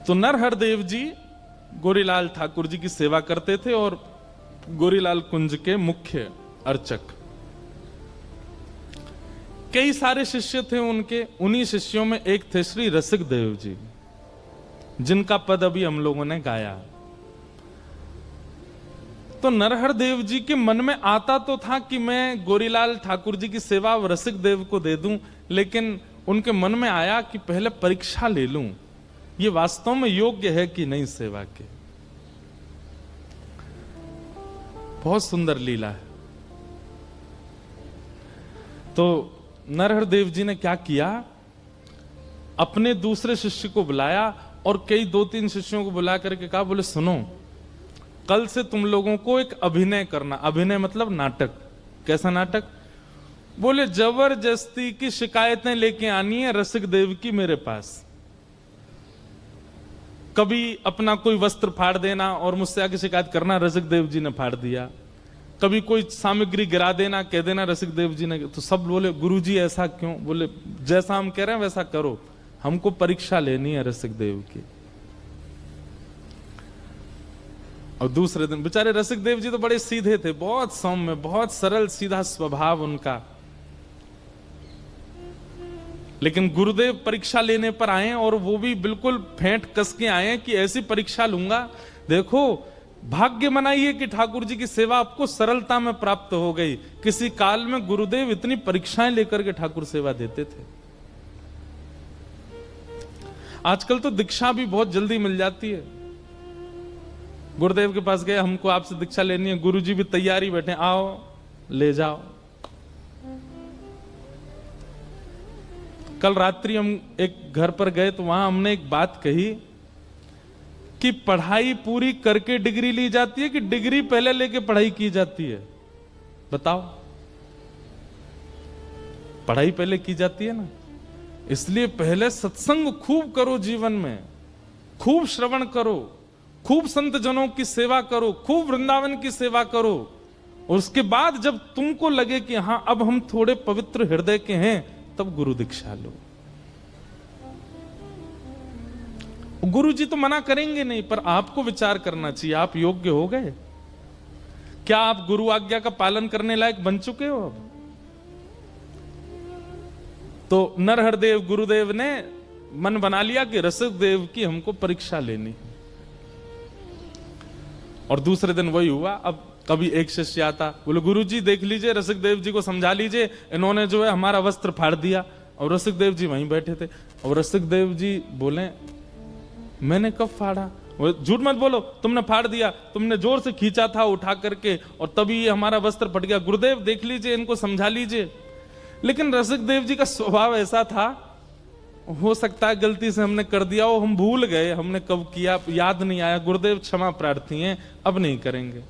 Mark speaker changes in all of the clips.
Speaker 1: तो नरहरदेव जी गोरीलाल ठाकुर जी की सेवा करते थे और गोरीलाल कुंज के मुख्य अर्चक। कई सारे शिष्य थे उनके, उन्हीं शिष्यों में एक थे श्री रसिक देव जी, जिनका पद अभी हम लोगों ने गाया। तो नरहरदेव जी के मन में आता तो था कि मैं गोरीलाल ठाकुर जी की सेवा रसिक देव को दे दूं, लेकिन उनके मन में आया कि पहले परीक्षा ले लूं, ये वास्तव में योग्य है कि नहीं सेवा के। बहुत सुंदर लीला है। तो नरहरदेव जी ने क्या किया, अपने दूसरे शिष्य को बुलाया और कई 2-3 शिष्यों को बुला करके कहा, बोले सुनो, कल से तुम लोगों को एक अभिनय करना। अभिनय मतलब नाटक। कैसा नाटक? बोले जबरदस्ती की शिकायतें लेके आनी है रसिक देव की मेरे पास। कभी अपना कोई वस्त्र फाड़ देना और मुझसे आके शिकायत करना, रसिक देव जी ने फाड़ दिया। कभी कोई सामग्री गिरा देना, कह देना रसिक देव जी ने। तो सब बोले गुरुजी ऐसा क्यों? बोले जैसा हम कह रहे हैं वैसा करो, हमको परीक्षा लेनी है रसिक देव की। और दूसरे दिन बेचारे रसिक देव जी तो बड़े सीधे थे, बहुत सौम्य, बहुत सरल सीधा स्वभाव उनका। लेकिन गुरुदेव परीक्षा लेने पर आए और वो भी बिल्कुल फेंट कस के आए कि ऐसी परीक्षा लूंगा, देखो भाग्य मनाइए कि ठाकुर जी की सेवा आपको सरलता में प्राप्त हो गई। किसी काल में गुरुदेव इतनी परीक्षाएं लेकर के ठाकुर सेवा देते थे। आजकल तो दीक्षा भी बहुत जल्दी मिल जाती है। गुरुदेव के पास गए, हमको आपसे दीक्षा लेनी है, गुरुजी भी तैयारी बैठे, आओ ले जाओ। कल रात्रि हम एक घर पर गए तो वहां हमने एक बात कही कि पढ़ाई पूरी करके डिग्री ली जाती है कि डिग्री पहले लेके पढ़ाई की जाती है? बताओ। पढ़ाई पहले की जाती है ना, इसलिए पहले सत्संग खूब करो, जीवन में खूब श्रवण करो, खूब संत जनों की सेवा करो, खूब वृंदावन की सेवा करो। और उसके बाद जब तुमको लगे कि हां अब हम थोड़े पवित्र हृदय के हैं, तब गुरु दीक्षा लो। गुरु जी तो मना करेंगे नहीं, पर आपको विचार करना चाहिए, आप योग्य हो गए क्या? आप गुरु आज्ञा का पालन करने लायक बन चुके हो अब? तो नरहरदेव गुरुदेव ने मन बना लिया कि रसिक देव की हमको परीक्षा लेनी। और दूसरे दिन वही हुआ। अब कभी एक शिष्य आता, बोले गुरुजी देख लीजिए, रसिक देव जी को समझा लीजिए, इन्होंने जो है हमारा वस्त्र फाड़ दिया। और रसिक देव जी वहीं बैठे थे। और रसिक देव जी बोले मैंने कब फाड़ा? झूठ मत बोलो, तुमने फाड़ दिया, तुमने जोर से खींचा था उठा करके और तभी हमारा वस्त्र फट गया। गुरुदेव देख लीजिए, इनको समझा लीजिए। लेकिन रसिक देव जी का स्वभाव ऐसा था, हो सकता है गलती से हमने कर दिया हो, हम भूल गए, हमने कब किया याद नहीं आया, गुरुदेव क्षमा प्रार्थी हैं, अब नहीं करेंगे।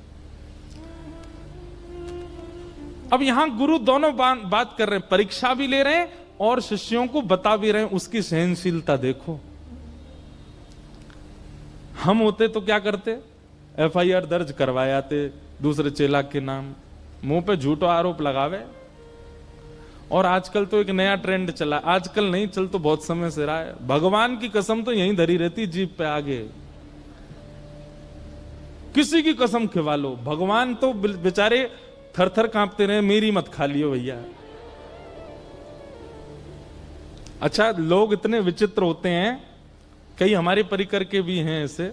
Speaker 1: अब यहां गुरु दोनों बात कर रहे हैं, परीक्षा भी ले रहे हैं और शिष्यों को बता भी रहे हैं। उसकी सहनशीलता देखो। हम होते तो क्या करते? FIR दर्ज करवायाते दूसरे चेला के नाम, मुंह पे झूठो आरोप लगावे। और आजकल तो एक नया ट्रेंड चला, आजकल नहीं, चल तो बहुत समय से रहा है, भगवान की कसम तो यहीं धरी रहती जीभ पे आगे, किसी की कसम खिवा लो, भगवान तो बेचारे थर थर कांपते रहे, मेरी मत खा लियो भैया। अच्छा, लोग इतने विचित्र होते हैं, कई हमारे परिकर के भी हैं ऐसे,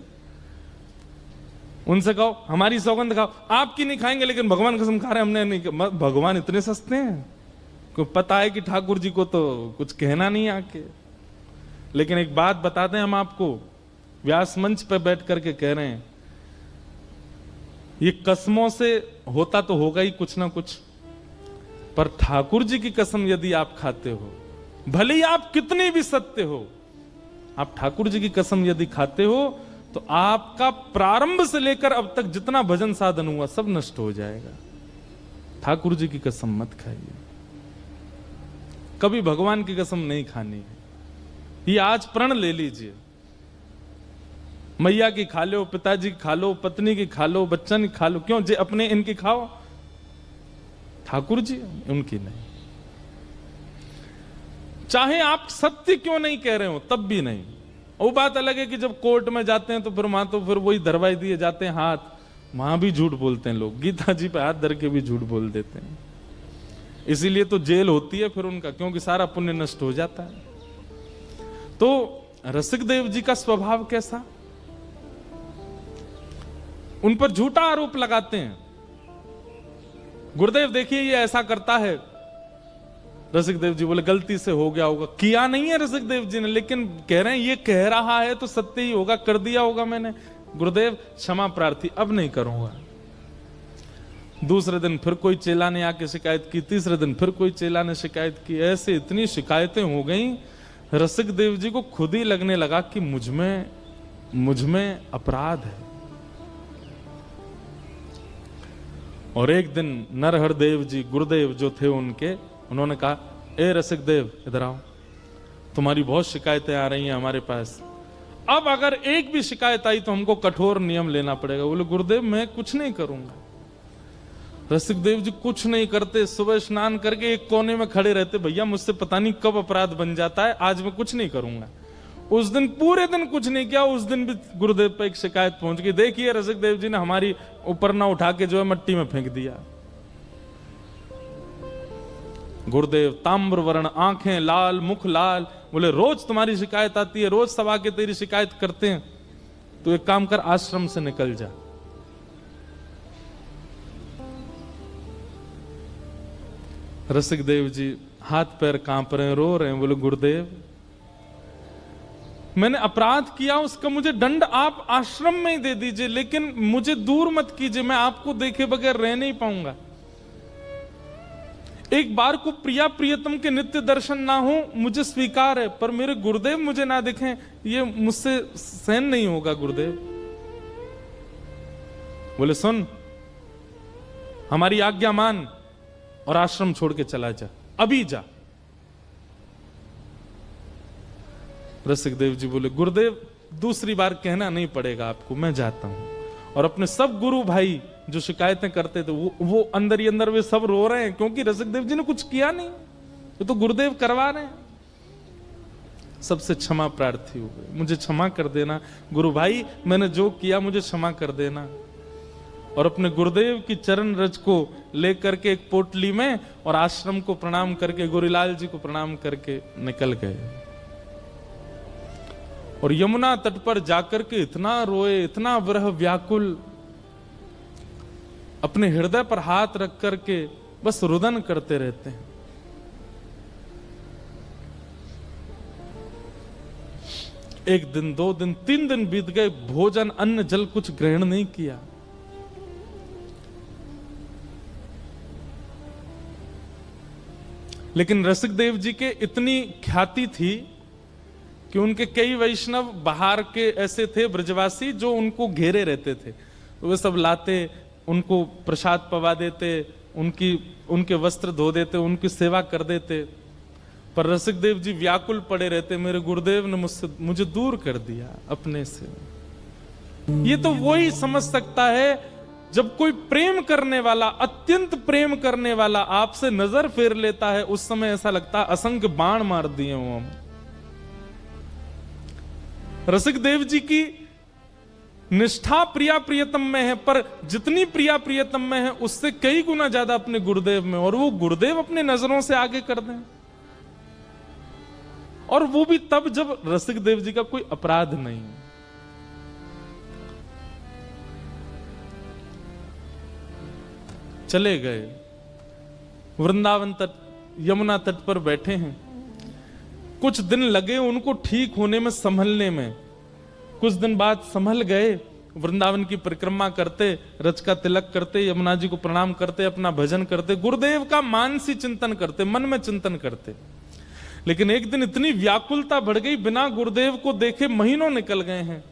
Speaker 1: उनसे कहो हमारी सौगंध खाओ, आपकी नहीं खाएंगे लेकिन भगवान कसम खा रहे हमने नहीं। भगवान इतने सस्ते हैं, को पता है कि ठाकुर जी को तो कुछ कहना नहीं आके। लेकिन एक बात बताते हैं हम आपको, व्यास मंच पर बैठ करके कह रहे हैं, ये कसमों से होता तो होगा ही कुछ ना कुछ, पर ठाकुर जी की कसम यदि आप खाते हो, भले ही आप कितने भी सत्य हो, आप ठाकुर जी की कसम यदि खाते हो तो आपका प्रारंभ से लेकर अब तक जितना भजन साधन हुआ सब नष्ट हो जाएगा। ठाकुर जी की कसम मत खाइए, कभी भगवान की कसम नहीं खानी है। ये आज प्रण ले लीजिए, मैया की खा लो, पिताजी की खा लो, पत्नी की खा लो, बच्चन की खा लो, क्यों जे अपने इनकी खाओ, ठाकुर जी उनकी नहीं। चाहे आप सत्य क्यों नहीं कह रहे हो तब भी नहीं, वो बात अलग है कि जब कोर्ट में जाते हैं तो फिर वहां तो फिर वही धरवाई दिए जाते हैं हाथ, वहां भी झूठ बोलते हैं लोग, गीता जी पे हाथ धर के भी झूठ बोल देते हैं। इसीलिए तो जेल होती है फिर उनका, क्योंकि सारा पुण्य नष्ट हो जाता है। तो रसिक देव जी का स्वभाव कैसा, उन पर झूठा आरोप लगाते हैं। गुरुदेव देखिए ये ऐसा करता है। रसिक देव जी बोले गलती से हो गया होगा, किया नहीं है रसिक देव जी ने, लेकिन कह रहे हैं ये कह रहा है तो सत्य ही होगा, कर दिया होगा मैंने। गुरुदेव क्षमा प्रार्थी, अब नहीं करूंगा। दूसरे दिन फिर कोई चेला ने आके शिकायत की, तीसरे दिन फिर कोई चेला ने शिकायत की। ऐसे इतनी शिकायतें हो गई, रसिक देव जी को खुद ही लगने लगा कि मुझ में अपराध है। और एक दिन नरहर देव जी गुरुदेव जो थे उनके, उन्होंने कहा ए रसिक देव इधर आओ, तुम्हारी बहुत शिकायतें आ रही हैं हमारे पास, अब अगर एक भी शिकायत आई तो हमको कठोर नियम लेना पड़ेगा। बोले गुरुदेव मैं कुछ नहीं करूंगा। रसिक देव जी कुछ नहीं करते, सुबह स्नान करके एक कोने में खड़े रहते, भैया मुझसे पता नहीं कब अपराध बन जाता है, आज मैं कुछ नहीं करूंगा। उस दिन पूरे दिन कुछ नहीं किया। उस दिन भी गुरुदेव पे एक शिकायत पहुंच गई, देखिए रसिक देव जी ने हमारी ऊपर ना उठा के जो है मट्टी में फेंक दिया। गुरुदेव ताम्र वर्ण, आंखें लाल, मुख लाल, बोले रोज तुम्हारी शिकायत आती है, रोज सब आके तेरी शिकायत करते हैं, तो एक काम कर आश्रम से निकल जा। रसिक देव जी हाथ पैर कांप रहे हैं, रो रहे हैं। बोले गुरुदेव मैंने अपराध किया, उसका मुझे दंड आप आश्रम में ही दे दीजिए, लेकिन मुझे दूर मत कीजिए, मैं आपको देखे बगैर रह नहीं पाऊंगा। एक बार को प्रिया प्रियतम के नित्य दर्शन ना हो मुझे स्वीकार है, पर मेरे गुरुदेव मुझे ना दिखें ये मुझसे सहन नहीं होगा। गुरुदेव बोले सुन, हमारी आज्ञा मान और आश्रम छोड़ के चला जा, अभी जा। रसिक देव जी बोले गुरुदेव दूसरी बार कहना नहीं पड़ेगा आपको, मैं जाता हूं। और अपने सब गुरु भाई जो शिकायतें करते थे वो अंदर ही अंदर वे सब रो रहे हैं, क्योंकि रसिक देव जी ने कुछ किया नहीं, ये तो गुरुदेव करवा रहे हैं। सबसे क्षमा प्रार्थी हो गए, मुझे क्षमा कर देना गुरु भाई, मैंने जो किया मुझे क्षमा कर देना। और अपने गुरुदेव की चरण रज को लेकर के एक पोटली में और आश्रम को प्रणाम करके, गुरुलाल जी को प्रणाम करके निकल गए। और यमुना तट पर जाकर के इतना रोए, इतना विरह व्याकुल, अपने हृदय पर हाथ रख करके बस रुदन करते रहते हैं। एक दिन, 2 दिन, 3 दिन बीत गए, भोजन अन्न जल कुछ ग्रहण नहीं किया। लेकिन रसिक देव जी के इतनी ख्याति थी कि उनके कई वैष्णव बाहर के ऐसे थे ब्रजवासी जो उनको घेरे रहते थे, तो वे सब लाते, उनको प्रसाद पवा देते, उनके वस्त्र धो देते, उनकी सेवा कर देते। पर रसिक देव जी व्याकुल पड़े रहते, मेरे गुरुदेव ने मुझे दूर कर दिया अपने से। ये तो वही समझ सकता है जब कोई प्रेम करने वाला, अत्यंत प्रेम करने वाला आपसे नजर फेर लेता है, उस समय ऐसा लगता है असंख्य बाण मार दिए वो हम। रसिक देव जी की निष्ठा प्रिया प्रियतम में है, पर जितनी प्रिया प्रियतम में है उससे कई गुना ज्यादा अपने गुरुदेव में, और वो गुरुदेव अपने नजरों से आगे कर दें, और वो भी तब जब रसिक देव जी का कोई अपराध नहीं। चले गए वृंदावन तट, यमुना तट पर बैठे हैं। कुछ दिन लगे उनको ठीक होने में, संभलने में। कुछ दिन बाद संभल गए, वृंदावन की परिक्रमा करते, रज का तिलक करते, यमुना जी को प्रणाम करते, अपना भजन करते, गुरुदेव का मानसी चिंतन करते, मन में चिंतन करते। लेकिन एक दिन इतनी व्याकुलता बढ़ गई, बिना गुरुदेव को देखे महीनों निकल गए हैं।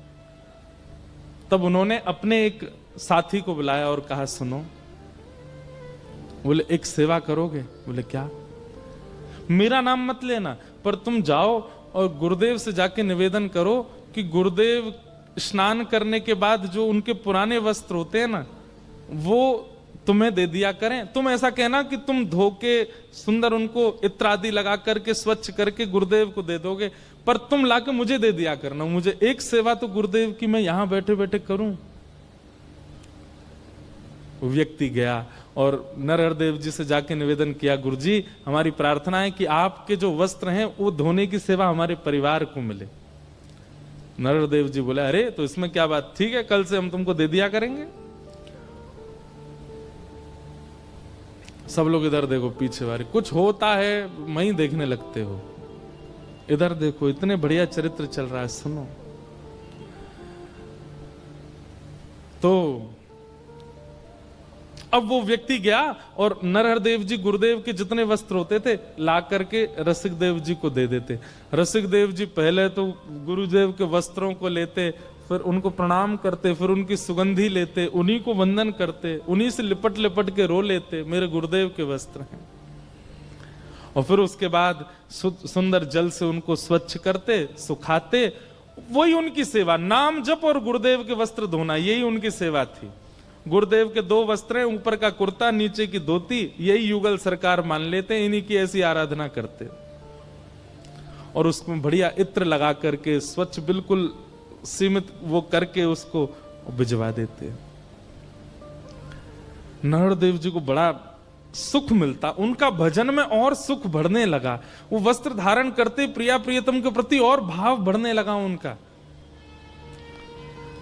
Speaker 1: तब उन्होंने अपने एक साथी को बुलाया और कहा सुनो। बोले एक सेवा करोगे? बोले क्या? मेरा नाम मत लेना, पर तुम जाओ और गुरुदेव से जाके निवेदन करो कि गुरुदेव स्नान करने के बाद जो उनके पुराने वस्त्र होते हैं ना, वो तुम्हें दे दिया करें। तुम ऐसा कहना कि तुम धो के सुंदर उनको इत्र आदि लगा करके स्वच्छ करके गुरुदेव को दे दोगे। पर तुम लाके मुझे दे दिया करना, मुझे एक सेवा तो गुरुदेव की मैं यहां बैठे बैठे करूं। वो व्यक्ति गया और नरहरदेव जी से जाके निवेदन किया, गुरुजी हमारी प्रार्थना है कि आपके जो वस्त्र हैं वो धोने की सेवा हमारे परिवार को मिले। नरहरदेव जी बोले, अरे तो इसमें क्या बात, ठीक है कल से हम तुमको दे दिया करेंगे। सब लोग इधर देखो, पीछे वाले कुछ होता है वहीं देखने लगते हो, इधर देखो इतने बढ़िया चरित्र चल रहा है, सुनो। तो अब वो व्यक्ति गया और नरहरदेव जी गुरुदेव के जितने वस्त्र होते थे ला करके रसिक देव जी को दे देते। रसिक देव जी पहले तो गुरुदेव के वस्त्रों को लेते, फिर उनको प्रणाम करते, फिर उनकी सुगंधी लेते, उन्हीं को वंदन करते, उन्हीं से लिपट लिपट के रो लेते, मेरे गुरुदेव के वस्त्र हैं। और फिर उसके बाद सुंदर जल से उनको स्वच्छ करते, सुखाते, वही उनकी सेवा, नाम जप और गुरुदेव के वस्त्र धोना, यही उनकी सेवा थी। गुरुदेव के 2 वस्त्र हैं, ऊपर का कुर्ता नीचे की धोती, यही युगल सरकार मान लेते, इन्हीं की ऐसी आराधना करते। और उसमें बढ़िया इत्र लगा करके स्वच्छ बिल्कुल सीमित वो करके उसको भिजवा देते। नरहरदेव जी को बड़ा सुख मिलता, उनका भजन में और सुख बढ़ने लगा। वो वस्त्र धारण करते प्रिया प्रियतम के प्रति और भाव बढ़ने लगा उनका।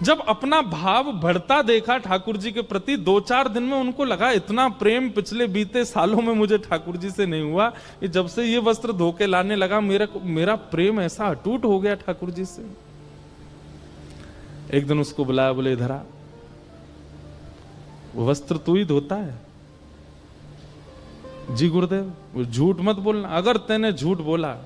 Speaker 1: जब अपना भाव बढ़ता देखा ठाकुर जी के प्रति, 2-4 दिन में उनको लगा इतना प्रेम पिछले बीते सालों में मुझे ठाकुर जी से नहीं हुआ, कि जब से ये वस्त्र धो के लाने लगा मेरा प्रेम ऐसा अटूट हो गया ठाकुर जी से। एक दिन उसको बुलाया, बोले इधर आ, वो वस्त्र तू ही धोता है? जी गुरुदेव। झूठ मत बोलना, अगर तेने झूठ बोला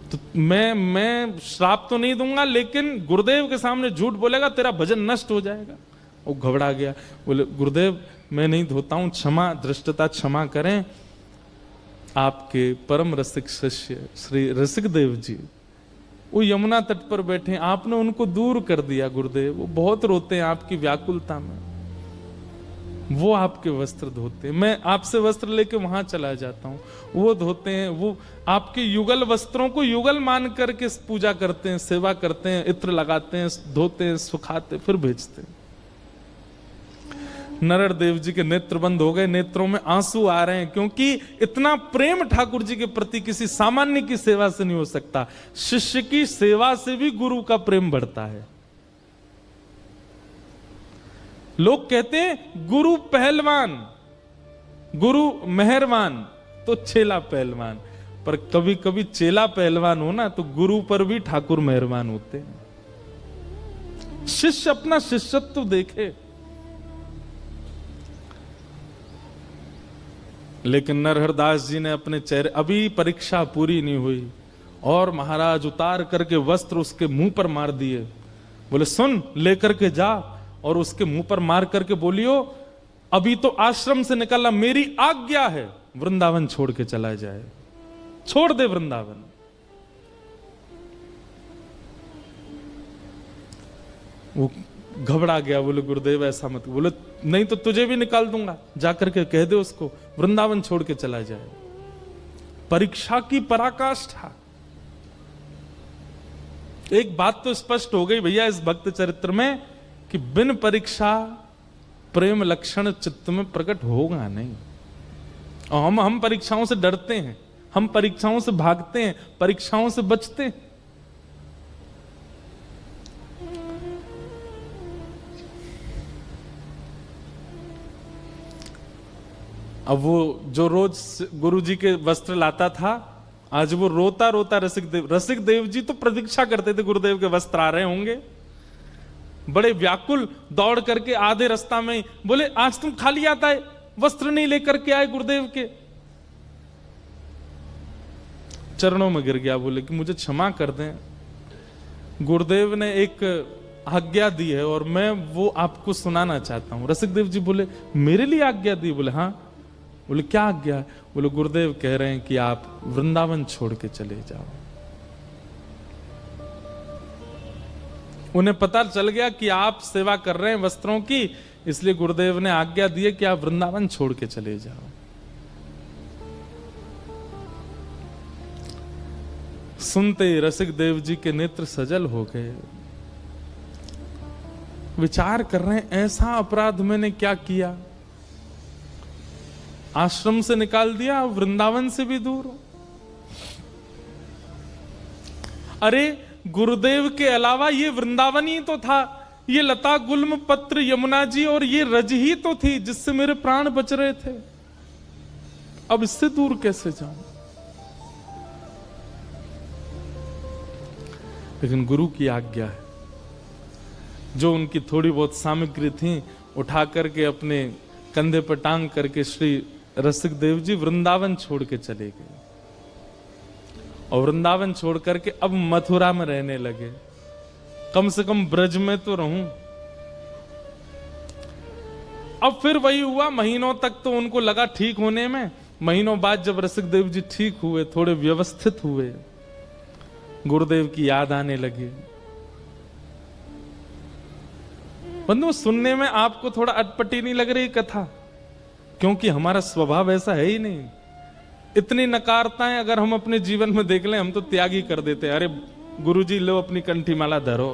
Speaker 1: तो मैं श्राप तो नहीं दूंगा, लेकिन गुरुदेव के सामने झूठ बोलेगा तेरा भजन नष्ट हो जाएगा। वो घबरा गया, बोले गुरुदेव मैं नहीं धोता हूं, क्षमा दृष्टता क्षमा करें। आपके परम रसिक शिष्य श्री रसिक देव जी वो यमुना तट पर बैठे, आपने उनको दूर कर दिया गुरुदेव, वो बहुत रोते हैं आपकी व्याकुलता में, वो आपके वस्त्र धोते हैं, मैं आपसे वस्त्र लेके वहां चला जाता हूं, वो धोते हैं, वो आपके युगल वस्त्रों को युगल मान करके पूजा करते हैं, सेवा करते हैं, इत्र लगाते हैं, धोते हैं, सुखाते, फिर भेजते हैं। नरहरदेव जी के नेत्र बंद हो गए, नेत्रों में आंसू आ रहे हैं, क्योंकि इतना प्रेम ठाकुर जी के प्रति किसी सामान्य की सेवा से नहीं हो सकता। शिष्य की सेवा से भी गुरु का प्रेम बढ़ता है। लोग कहते हैं गुरु पहलवान, गुरु मेहरबान तो चेला पहलवान, पर कभी कभी चेला पहलवान हो ना तो गुरु पर भी ठाकुर मेहरबान होते हैं। शिष्य अपना शिष्यत्व देखे। लेकिन नरहरदास जी ने अपने चेहरे, अभी परीक्षा पूरी नहीं हुई और महाराज उतार करके वस्त्र उसके मुंह पर मार दिए। बोले सुन, लेकर के जा और उसके मुंह पर मार करके बोलियो अभी तो आश्रम से निकला, मेरी आज्ञा है वृंदावन छोड़ के चला जाए, छोड़ दे वृंदावन। वो घबरा गया, बोले गुरुदेव ऐसा मत। बोले नहीं तो तुझे भी निकाल दूंगा, जाकर के कह दे उसको वृंदावन छोड़ के चला जाए। परीक्षा की पराकाष्ठा। एक बात तो स्पष्ट हो गई भैया इस भक्त चरित्र में कि बिन परीक्षा प्रेम लक्षण चित्त में प्रकट होगा नहीं। और हम परीक्षाओं से डरते हैं, हम परीक्षाओं से भागते हैं, परीक्षाओं से बचते हैं। अब वो जो रोज गुरुजी के वस्त्र लाता था, आज वो रोता रोता रसिक देव जी तो प्रतीक्षा करते थे गुरुदेव के वस्त्र आ रहे होंगे, बड़े व्याकुल दौड़ करके आधे रास्ता में बोले आज तुम खाली आता है, वस्त्र नहीं लेकर के आए गुरुदेव के। चरणों में गिर गया, बोले कि मुझे क्षमा कर दें, गुरुदेव ने एक आज्ञा दी है और मैं वो आपको सुनाना चाहता हूं। रसिक देव जी बोले मेरे लिए आज्ञा दी? बोले हाँ। बोले क्या आज्ञा है? बोले गुरुदेव कह रहे हैं कि आप वृंदावन छोड़ के चले जाओ। उन्हें पता चल गया कि आप सेवा कर रहे हैं वस्त्रों की, इसलिए गुरुदेव ने आज्ञा दी है कि आप वृंदावन छोड़ के चले जाओ। सुनते ही रसिक देव जी के नेत्र सजल हो गए। विचार कर रहे हैं, ऐसा अपराध मैंने क्या किया, आश्रम से निकाल दिया, वृंदावन से भी दूर हो। अरे गुरुदेव के अलावा ये वृंदावन ही तो था, ये लता गुल्म पत्र यमुना जी और ये रज ही तो थी जिससे मेरे प्राण बच रहे थे। अब इससे दूर कैसे जाऊं? लेकिन गुरु की आज्ञा है। जो उनकी थोड़ी बहुत सामग्री थी उठा करके अपने कंधे पर टांग करके श्री रसिक देव जी वृंदावन छोड़ के चले गए और वृंदावन छोड़ करके अब मथुरा में रहने लगे। कम से कम ब्रज में तो रहूं। अब फिर वही हुआ, महीनों तक तो उनको लगा ठीक होने में। महीनों बाद जब रसिक देव जी ठीक हुए, थोड़े व्यवस्थित हुए, गुरुदेव की याद आने लगी। बंधु, सुनने में आपको थोड़ा अटपटी नहीं लग रही कथा? क्योंकि हमारा स्वभाव ऐसा है ही नहीं। इतनी नकारताएं अगर हम अपने जीवन में देख लें, हम तो त्याग ही कर देते हैं। अरे गुरुजी लो अपनी कंठी माला धरो।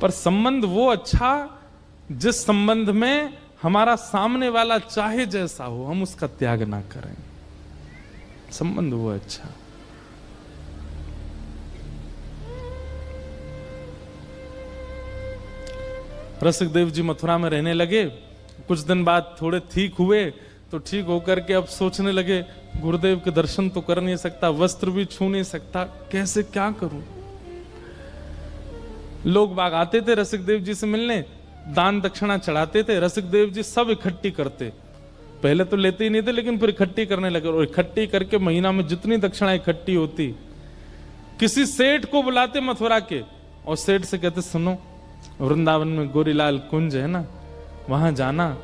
Speaker 1: पर संबंध वो अच्छा जिस संबंध में हमारा सामने वाला चाहे जैसा हो, हम उसका त्याग ना करें। संबंध वो अच्छा। रसिक देव जी मथुरा में रहने लगे। कुछ दिन बाद थोड़े ठीक हुए तो ठीक होकर के अब सोचने लगे, गुरुदेव के दर्शन तो कर नहीं सकता, वस्त्र भी छू नहीं सकता, कैसे क्या करूं? लोग बाग आते थे रसिक देव जी से मिलने, दान दक्षिणा चढ़ाते थे। रसिक देव जी सब इकट्ठी करते। पहले तो लेते ही नहीं थे, लेकिन फिर इकट्ठी करने लगे और इकट्ठी करके महीना में जितनी दक्षिणा इकट्ठी होती, किसी सेठ को बुलाते मथुरा के और सेठ से कहते, सुनो वृंदावन में गोरीलाल कुंज है ना, वहां जाना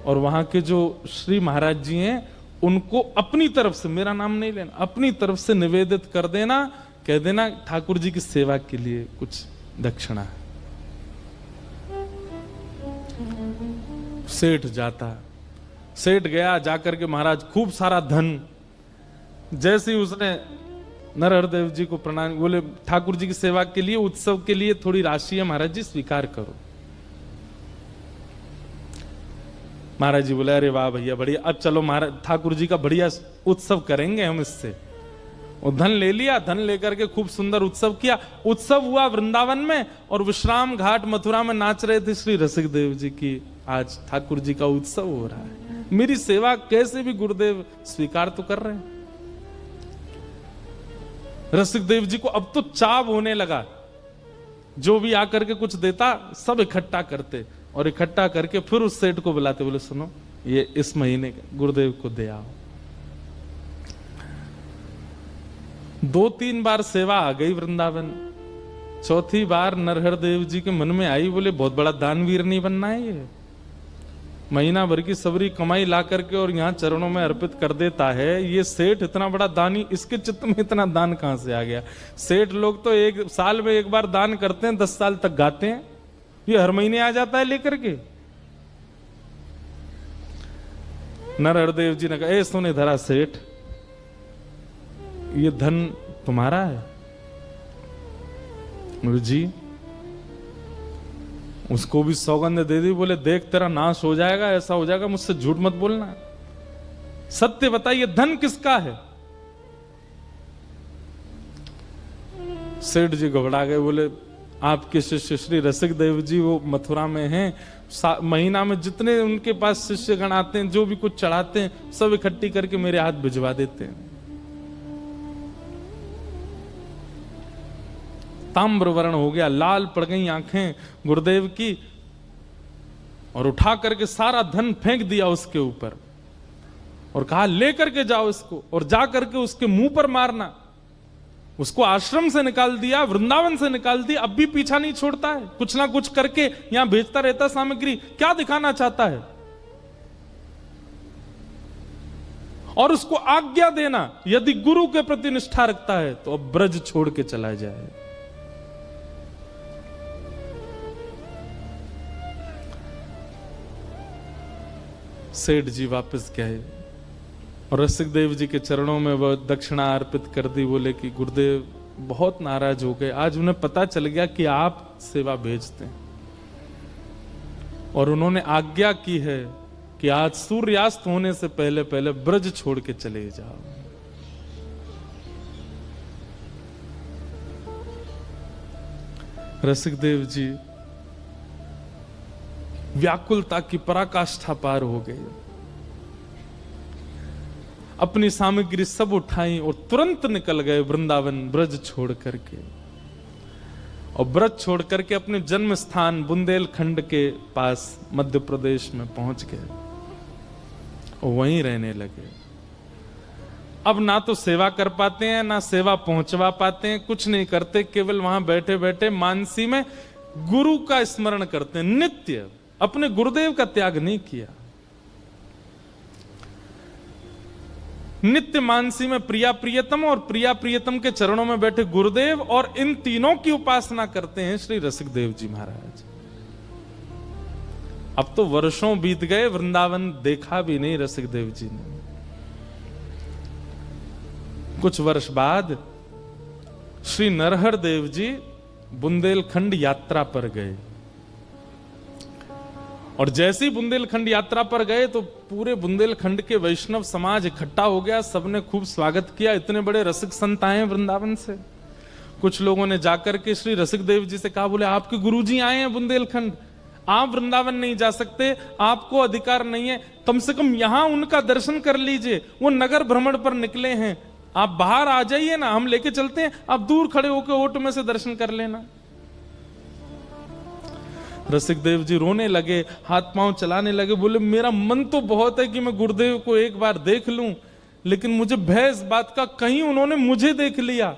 Speaker 1: और वहां के जो श्री महाराज जी हैं उनको अपनी तरफ से, मेरा नाम नहीं लेना, अपनी तरफ से निवेदित कर देना, कह देना ठाकुर जी की सेवा के लिए कुछ दक्षिणा है। सेठ जाता, सेठ गया, जाकर के महाराज खूब सारा धन, जैसे ही उसने नरहरदेव जी को प्रणाम, बोले ठाकुर जी की सेवा के लिए, उत्सव के लिए थोड़ी राशि है महाराज जी, स्वीकार करो। महाराज जी बोले, अरे वाह भैया बढ़िया, अब चलो महाराज ठाकुर जी का बढ़िया उत्सव करेंगे हम इससे। और धन ले लिया, धन लेकर के खूब सुंदर उत्सव किया। उत्सव हुआ वृंदावन में और विश्राम घाट मथुरा में नाच रहे थे श्री रसिक देव जी की, आज ठाकुर जी का उत्सव हो रहा है, मेरी सेवा कैसे भी गुरुदेव स्वीकार तो कर रहे हैं। रसिक देव जी को अब तो चाव होने लगा, जो भी आकर के कुछ देता सब इकट्ठा करते और इकट्ठा करके फिर उस सेठ को बुलाते, बोले सुनो ये इस महीने गुरुदेव को दे आओ। 2-3 बार सेवा आ गई वृंदावन, चौथी बार नरहरदेव जी के मन में आई, बोले बहुत बड़ा दानवीर नहीं बनना है ये, महीना भर की सबरी कमाई ला करके और यहाँ चरणों में अर्पित कर देता है, ये सेठ इतना बड़ा दानी, इसके चित्त में इतना दान कहां से आ गया? सेठ लोग तो एक साल में एक बार दान करते हैं, 10 साल तक गाते हैं, ये हर महीने आ जाता है लेकर के। नरहरदेव जी ने कहा, ए सुने धरा सेठ, ये धन तुम्हारा है? जी उसको भी सौगंध दे दी, बोले देख तेरा नाश हो जाएगा, ऐसा हो जाएगा, मुझसे झूठ मत बोलना, सत्य बताइए धन किसका है? सेठ जी घबरा गए, बोले आपके शिष्य श्री रसिक देव जी वो मथुरा में हैं, महीना में जितने उनके पास शिष्यगण आते हैं, जो भी कुछ चढ़ाते हैं, सब इकट्ठी करके मेरे हाथ भिजवा देते हैं। ताम्र वर्ण हो गया, लाल पड़ गई आंखें गुरुदेव की, और उठा करके सारा धन फेंक दिया उसके ऊपर और कहा लेकर के जाओ इसको, और जा करके उसके मुंह पर मारना। उसको आश्रम से निकाल दिया, वृंदावन से निकाल दिया, अब भी पीछा नहीं छोड़ता है, कुछ ना कुछ करके यहां भेजता रहता सामग्री। क्या दिखाना चाहता है? और उसको आज्ञा देना, यदि गुरु के प्रति निष्ठा रखता है तो अब ब्रज छोड़ के चला जाए। सेठ जी वापस गए, और रसिक देव जी के चरणों में वह दक्षिणा अर्पित कर दी। बोले कि गुरुदेव बहुत नाराज हो गए, आज उन्हें पता चल गया कि आप सेवा भेजते हैं और उन्होंने आज्ञा की है कि आज सूर्यास्त होने से पहले पहले ब्रज छोड़ के चले जाओ। रसिक देव जी व्याकुलता की पराकाष्ठा पार हो गए, अपनी सामग्री सब उठाई और तुरंत निकल गए वृंदावन ब्रज छोड़ करके। और ब्रज छोड़ करके अपने जन्म स्थान बुंदेलखंड के पास मध्य प्रदेश में पहुंच गए और वहीं रहने लगे। अब ना तो सेवा कर पाते हैं, ना सेवा पहुंचवा पाते हैं, कुछ नहीं करते, केवल वहां बैठे बैठे मानसी में गुरु का स्मरण करते हैं नित्य। अपने गुरुदेव का त्याग नहीं किया, नित्य मानसी में प्रिया प्रियतम और प्रिया प्रियतम के चरणों में बैठे गुरुदेव और इन तीनों की उपासना करते हैं श्री रसिक देव जी महाराज। अब तो वर्षों बीत गए, वृंदावन देखा भी नहीं रसिक देव जी ने। कुछ वर्ष बाद श्री नरहर देव जी बुंदेलखंड यात्रा पर गए और जैसे ही बुंदेलखंड यात्रा पर गए तो पूरे बुंदेलखंड के वैष्णव समाज इकट्ठा हो गया। सबने खूब स्वागत किया, इतने बड़े रसिक संत आए हैं वृंदावन से। कुछ लोगों ने जाकर के श्री रसिक देव जी से कहा, बोले आपके गुरुजी आए हैं बुंदेलखंड, आप वृंदावन नहीं जा सकते, आपको अधिकार नहीं है, कम से कम यहां उनका दर्शन कर लीजिए, वो नगर भ्रमण पर निकले हैं, आप बाहर आ जाइए ना, हम लेके चलते हैं, आप दूर खड़े होकर ओट में से दर्शन कर लेना। रसिक देव जी रोने लगे, हाथ पांव चलाने लगे, बोले मेरा मन तो बहुत है कि मैं गुरुदेव को एक बार देख लूं, लेकिन मुझे भय इस बात का कहीं उन्होंने मुझे देख लिया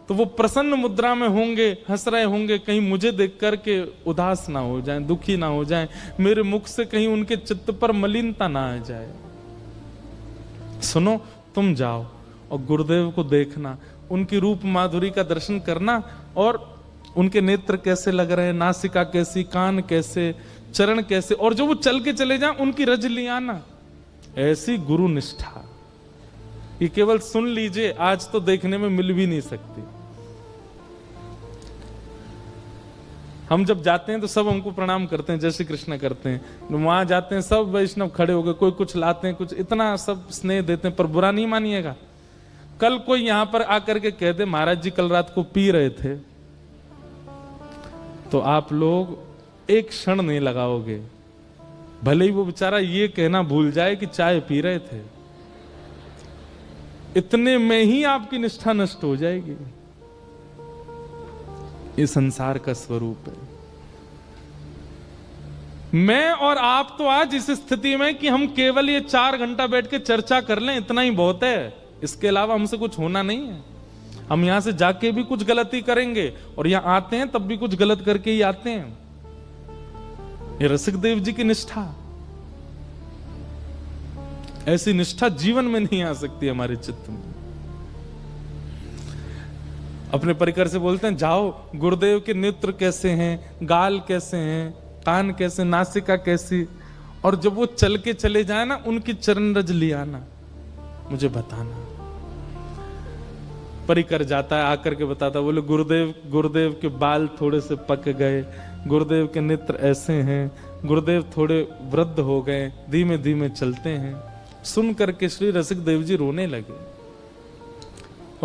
Speaker 1: तो वो प्रसन्न मुद्रा में होंगे, हंस रहे होंगे, कहीं मुझे देख करके उदास ना हो जाएं, दुखी ना हो जाएं, मेरे मुख से कहीं उनके चित्त पर मलिनता ना आ जाए। सुनो, तुम जाओ और गुरुदेव को देखना, उनकी रूप माधुरी का दर्शन करना और उनके नेत्र कैसे लग रहे हैं, नासिका कैसी, कान कैसे, चरण कैसे, और जो वो चल के चले जाएं उनकी रज लिया ना। ऐसी गुरु निष्ठा ये केवल सुन लीजिए, आज तो देखने में मिल भी नहीं सकती। हम जब जाते हैं तो सब हमको प्रणाम करते हैं, जय श्री कृष्ण करते हैं, वहां जाते हैं सब वैष्णव खड़े हो गए, कोई कुछ लाते हैं, कुछ इतना सब स्नेह देते हैं, पर बुरा नहीं मानिएगा। कल कोई यहां पर आकर के कह दे महाराज जी कल रात को पी रहे थे, तो आप लोग एक क्षण नहीं लगाओगे, भले ही वो बेचारा ये कहना भूल जाए कि चाय पी रहे थे, इतने में ही आपकी निष्ठा नष्ट हो जाएगी। ये संसार का स्वरूप है। मैं और आप तो आज इस स्थिति में कि हम केवल ये 4 घंटा बैठ के चर्चा कर लें, इतना ही बहुत है, इसके अलावा हमसे कुछ होना नहीं है। हम यहां से जाके भी कुछ गलती करेंगे और यहां आते हैं तब भी कुछ गलत करके ही आते हैं। ये रसिक देव जी की निष्ठा, ऐसी निष्ठा जीवन में नहीं आ सकती हमारे चित्त में। अपने परिकर से बोलते हैं जाओ, गुरुदेव के नेत्र कैसे हैं, गाल कैसे हैं, कान कैसे, नासिका कैसी, और जब वो चल के चले जाए ना, उनकी चरण रज लिया ना, मुझे बताना। परिकर जाता है, आकर के बताता, बोले गुरुदेव के बाल थोड़े से पक गए, गुरुदेव के नेत्र ऐसे हैं, गुरुदेव थोड़े वृद्ध हो गए, धीमे धीमे चलते हैं। सुन करके श्री रसिक देव जी रोने लगे।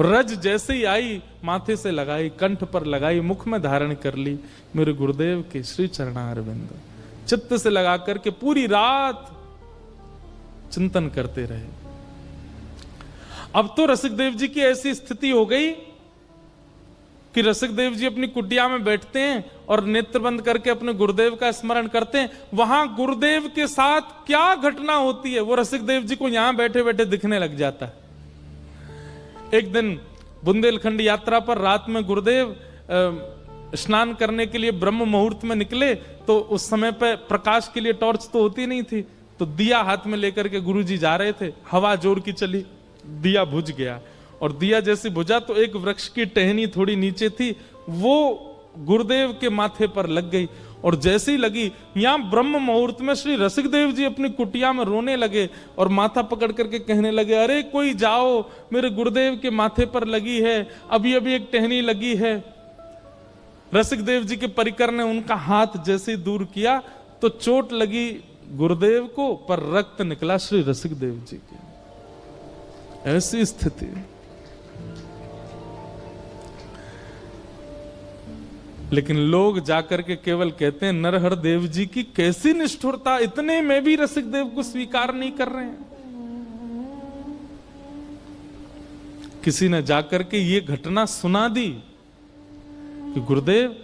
Speaker 1: रज जैसे ही आई, माथे से लगाई, कंठ पर लगाई, मुख में धारण कर ली, मेरे गुरुदेव के श्री चरणारविंद चित्त से लगा करके पूरी रात चिंतन करते रहे। अब तो रसिक देव जी की ऐसी स्थिति हो गई कि रसिक देव जी अपनी कुटिया में बैठते हैं और नेत्र बंद करके अपने गुरुदेव का स्मरण करते हैं। वहां गुरुदेव के साथ क्या घटना होती है वो रसिक देव जी को यहां बैठे बैठे दिखने लग जाता है। एक दिन बुंदेलखंड यात्रा पर रात में गुरुदेव स्नान करने के लिए ब्रह्म मुहूर्त में निकले, तो उस समय पे प्रकाश के लिए टॉर्च तो होती नहीं थी, तो दिया हाथ में लेकर के गुरुजी जा रहे थे, हवा जोर की चली, दिया बुझ गया, और दिया जैसे बुझा तो एक वृक्ष की टहनी थोड़ी नीचे थी, वो गुरुदेव के माथे पर लग गई और जैसे ही लगी, यहां ब्रह्म मुहूर्त में श्री रसिकदेव जी अपनी कुटिया में रोने लगे और माथा पकड़ करके कहने लगे, अरे कोई जाओ, मेरे गुरुदेव के माथे पर लगी है, अभी अभी एक टहनी लगी है। रसिकदेव जी के परिकर ने उनका हाथ जैसे ही दूर किया तो चोट लगी गुरुदेव को, पर रक्त निकला श्री रसिकदेव जी के। ऐसी स्थिति। लेकिन लोग जाकर के केवल कहते हैं, नरहर देव जी की कैसी निष्ठुरता, इतने में भी रसिकदेव को स्वीकार नहीं कर रहे हैं। किसी ने जाकर के ये घटना सुना दी कि गुरुदेव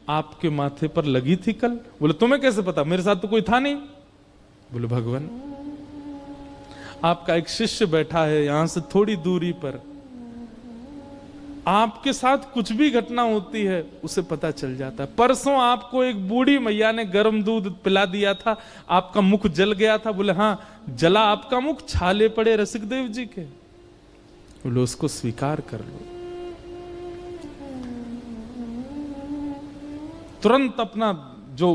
Speaker 1: आपके माथे पर लगी थी कल। बोले तुम्हें कैसे पता? मेरे साथ तो कोई था नहीं। बोले भगवान, आपका एक शिष्य बैठा है यहां से थोड़ी दूरी पर, आपके साथ कुछ भी घटना होती है उसे पता चल जाता है। परसों आपको एक बूढ़ी मैया ने गर्म दूध पिला दिया था, आपका मुख जल गया था। बोले हाँ, जला आपका मुख, छाले पड़े रसिकदेव जी के। बोले उसको स्वीकार कर लो। तुरंत अपना जो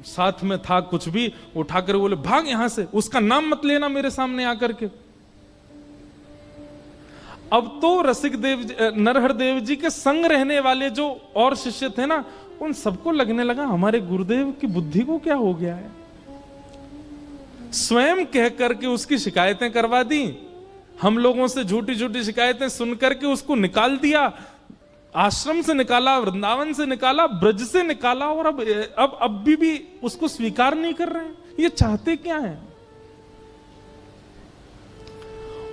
Speaker 1: साथ में था कुछ भी उठाकर बोले, भाग यहां से, उसका नाम मत लेना मेरे सामने आकर के। अब तो रसिकदेव, नरहर देव जी के संग रहने वाले जो और शिष्य थे ना, उन सबको लगने लगा हमारे गुरुदेव की बुद्धि को क्या हो गया है। स्वयं कह करके उसकी शिकायतें करवा दी, हम लोगों से झूठी झूठी शिकायतें सुन करके उसको निकाल दिया, आश्रम से निकाला, वृंदावन से निकाला, ब्रज से निकाला, और अब भी उसको स्वीकार नहीं कर रहे हैं। ये चाहते क्या है?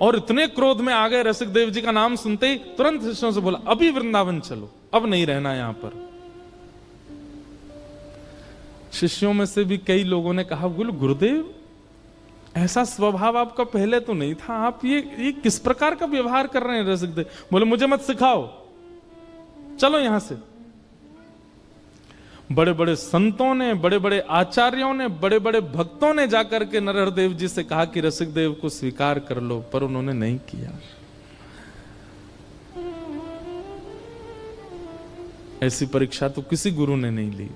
Speaker 1: और इतने क्रोध में आ गए, रसिकदेव जी का नाम सुनते ही तुरंत शिष्यों से बोला, अभी वृंदावन चलो, अब नहीं रहना यहां पर। शिष्यों में से भी कई लोगों ने कहा, बोलो गुरुदेव, ऐसा स्वभाव आपका पहले तो नहीं था, आप ये किस प्रकार का व्यवहार कर रहे हैं रसिकदेव? बोले मुझे मत सिखाओ, चलो यहां से। बड़े बड़े संतों ने, बड़े बड़े आचार्यों ने, बड़े बड़े भक्तों ने जाकर के नरहर देव जी से कहा कि रसिकदेव को स्वीकार कर लो, पर उन्होंने नहीं किया। ऐसी परीक्षा तो किसी गुरु ने नहीं ली।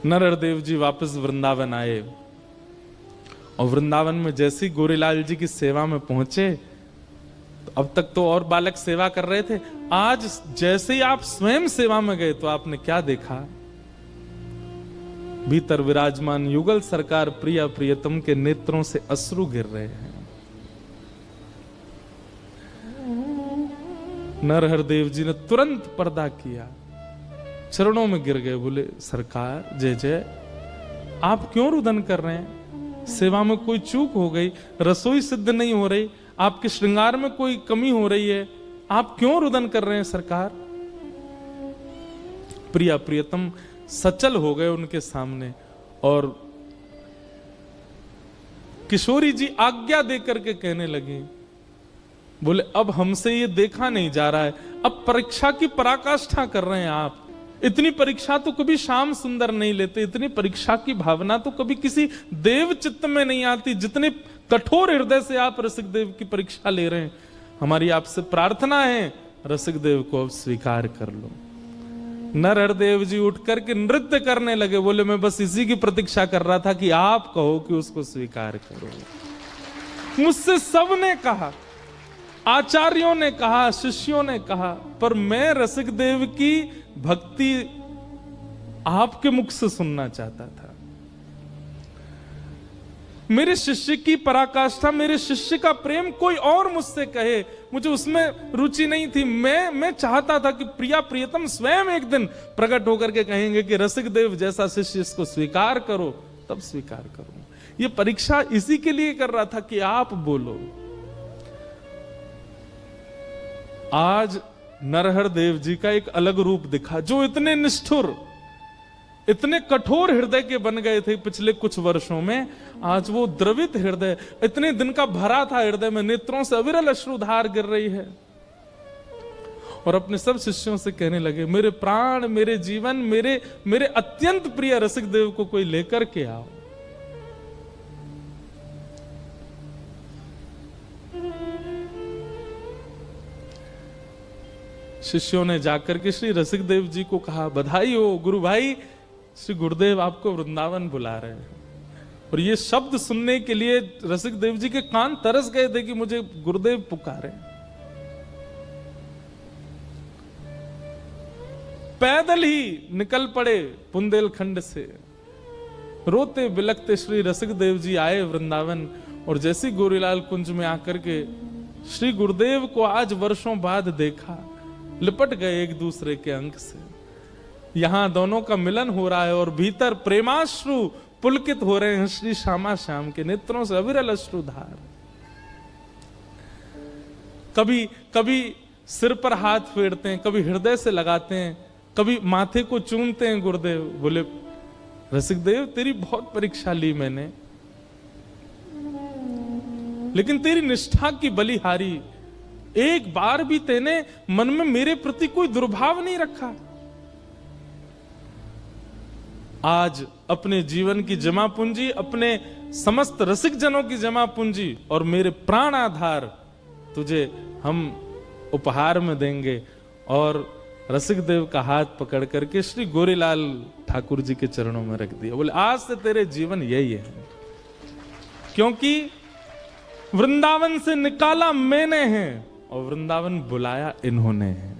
Speaker 1: नरहर देव जी वापस वृंदावन आए और वृंदावन में जैसे ही गोरीलाल जी की सेवा में पहुंचे, तो अब तक तो और बालक सेवा कर रहे थे, आज जैसे ही आप स्वयं सेवा में गए तो आपने क्या देखा? भीतर विराजमान युगल सरकार प्रिया प्रियतम के नेत्रों से अश्रु गिर रहे हैं। नरहर देव जी ने तुरंत पर्दा किया, चरणों में गिर गए, बोले सरकार जय जय, आप क्यों रुदन कर रहे हैं? सेवा में कोई चूक हो गई, रसोई सिद्ध नहीं हो रही, आपके श्रृंगार में कोई कमी हो रही है, आप क्यों रुदन कर रहे हैं सरकार? प्रिया प्रियतम सचल हो गए उनके सामने और किशोरी जी आज्ञा देकर के कहने लगी, बोले अब हमसे ये देखा नहीं जा रहा है, अब परीक्षा की पराकाष्ठा कर रहे हैं आप। इतनी परीक्षा तो कभी श्याम सुंदर नहीं लेते, इतनी परीक्षा की भावना तो कभी किसी देव चित्त में नहीं आती, जितने कठोर हृदय से आप रसिकदेव की परीक्षा ले रहे हैं। हमारी आपसे प्रार्थना है, रसिकदेव को अब स्वीकार कर लो। नरहर देव जी उठ करके नृत्य करने लगे, बोले मैं बस इसी की प्रतीक्षा कर रहा था कि आप कहो कि उसको स्वीकार करो। मुझसे सबने कहा, आचार्यों ने कहा, शिष्यों ने कहा, पर मैं रसिकदेव की भक्ति आपके मुख से सुनना चाहता था। मेरे शिष्य की पराकाष्ठा, मेरे शिष्य का प्रेम कोई और मुझसे कहे, मुझे उसमें रुचि नहीं थी। मैं चाहता था कि प्रिया प्रियतम स्वयं एक दिन प्रकट होकर के कहेंगे कि रसिकदेव जैसा शिष्य इसको स्वीकार करो, तब स्वीकार करो। ये परीक्षा इसी के लिए कर रहा था कि आप बोलो। आज नरहर देव जी का एक अलग रूप दिखा, जो इतने निष्ठुर, इतने कठोर हृदय के बन गए थे पिछले कुछ वर्षों में, आज वो द्रवित हृदय, इतने दिन का भरा था हृदय में, नेत्रों से अविरल अश्रुधार गिर रही है, और अपने सब शिष्यों से कहने लगे, मेरे प्राण, मेरे जीवन, मेरे अत्यंत प्रिय रसिकदेव को कोई लेकर के आओ। शिष्यों ने जाकर के श्री रसिक देव जी को कहा, बधाई हो गुरु भाई, श्री गुरुदेव आपको वृंदावन बुला रहे हैं। और ये शब्द सुनने के लिए रसिक देव जी के कान तरस गए थे कि मुझे गुरुदेव पुकारे। पैदल ही निकल पड़े बुंदेलखंड से, रोते बिलखते श्री रसिक देव जी आए वृंदावन। और जैसे गोरीलाल कुंज में आकर के श्री गुरुदेव को आज वर्षों बाद देखा, लिपट गए एक दूसरे के अंक से। यहां दोनों का मिलन हो रहा है और भीतर प्रेमाश्रु पुलकित हो रहे हैं श्री श्यामा श्याम के नेत्रों से अविरल अश्रुधार। कभी कभी सिर पर हाथ फेरते हैं, कभी हृदय से लगाते हैं, कभी माथे को चूमते हैं। गुरुदेव बोले, रसिक देव तेरी बहुत परीक्षा ली मैंने, लेकिन तेरी निष्ठा की बलिहारी, एक बार भी तेने मन में मेरे प्रति कोई दुर्भाव नहीं रखा। आज अपने जीवन की जमा पूंजी, अपने समस्त रसिक जनों की जमा पूंजी और मेरे प्राण आधार तुझे हम उपहार में देंगे। और रसिक देव का हाथ पकड़ करके श्री गोरीलाल ठाकुर जी के चरणों में रख दिया। बोले, आज से तेरे जीवन यही है, क्योंकि वृंदावन से निकाला मैंने है और वृंदावन बुलाया इन्होंने है।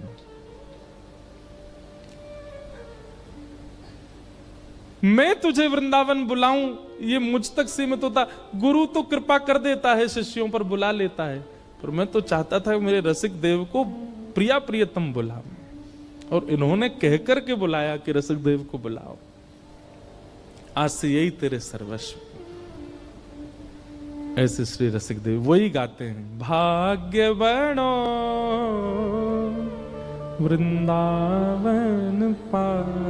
Speaker 1: मैं तुझे वृंदावन बुलाऊं ये मुझ तक सीमित होता। गुरु तो कृपा कर देता है, शिष्यों पर बुला लेता है, पर मैं तो चाहता था मेरे रसिक देव को प्रिया प्रियतम बुलाऊं, और इन्होंने कहकर के बुलाया कि रसिक देव को बुलाओ। आज से यही तेरे सर्वस्व। ऐसे श्री रसिक देव वही गाते हैं, भाग्य बनो वृंदावन पाए,